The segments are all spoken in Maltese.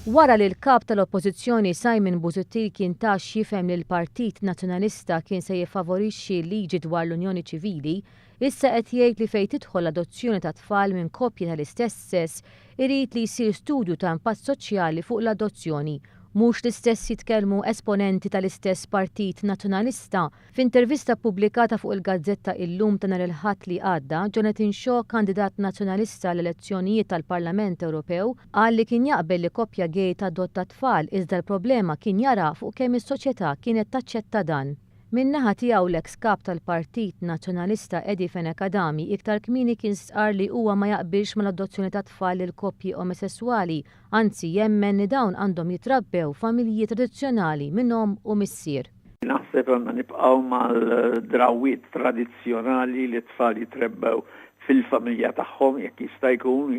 Wara li l-kap tal-Oppożizzjoni Simon Busuttil kien tax jifhem li l-Partit Nazzjonalista kien se jiffavorixxi l-liġi dwar l-Unjoni Ċivili, issa qed jgħid li fejn tidħol l-adozzjoni ta' tfal minn koppji tal-istess sess irid li jsir studju ta' impatt soċjali fuq l-adozzjoni. Mhux l-istess jitkellmu esponenti tal-istess Partit Nazzjonalista. F'intervista pubblikata fuq il-Gazzetta Illum ta' nhar il-Ħadd li għadda, Jonathan Shaw, kandidat nazzjonalista l-elezzjonijiet tal-Parlament Ewropew, qal li kien jaqbel li koppja gej tadotta tfal iżda l-problema kien jara fuq kemm is-soċjetà kienet taċċetta dan. Min-naħa tiegħu l-eks kap tal-Partit Nazzjonalista Edi Fenekadami iktar kmieni kien stqar li huwa ma jaqbilx mal-adozzjoni ta' tfal lil koppji omosessuali, anzi jemmen li dawn għandhom jitrabbew familji tradizzjonali minnhom u missier. Naħseb għandna nibqgħu mal-drawwiet tradizzjonali li tfal jitrebbew fil-familja tagħhom jekk jista' jkun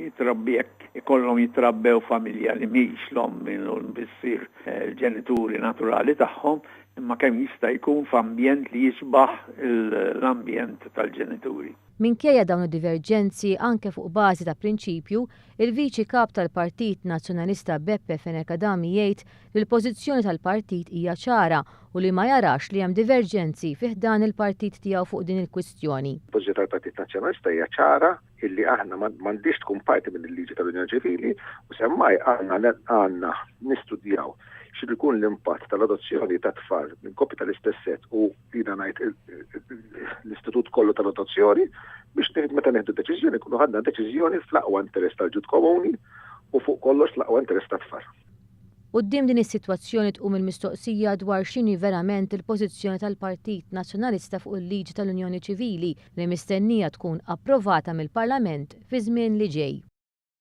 ikollhom jitrabbew familja li mhix l-omm u l-missier il-ġenituri naturali tagħhom, imma kemm jista' jkun f'ambjent li jixbaħ l-ambjent tal-ġenituri. Minkejja dawn id-diverġenzi anke fuq bażi ta' prinċipju, il-Viċi Kap tal-Partit Nazzjonalista Beppe Fenekadami jgħid li l-pożizzjoni tal-partit hija ċara u li ma jarax li hemm diverġenzi fih dan il-partit tiegħu fuq din il-kwistjoni. Il-pożizzjoni tal-Partit Nazzjonalista hija ċara illi aħna m'għandix tkun parti minn il-liġi tal-Unjoni Ċivili u semmaj għandna nistudjaw x'id ikun l-impatt tal-adozzjoni ta' tfal minn koppji tal-istess sess u jiena ngħid l-istitut kollu tal-adozzjoni biex meta neħdu deċiżjoni nkunu ħadna deċiżjoni fl-aqwa interess tal-ġud komuni u fuq kollox fl-aqwa interess tat-tfal. Quddiem din is-sitwazzjoni tqum il-mistoqsija dwar x'inhi verament il-pożizzjoni tal-Partit Nazzjonalista fuq il-liġi tal-Unjoni Ċivili li mistennija tkun approvata mill-Parlament fi żmien li ġej.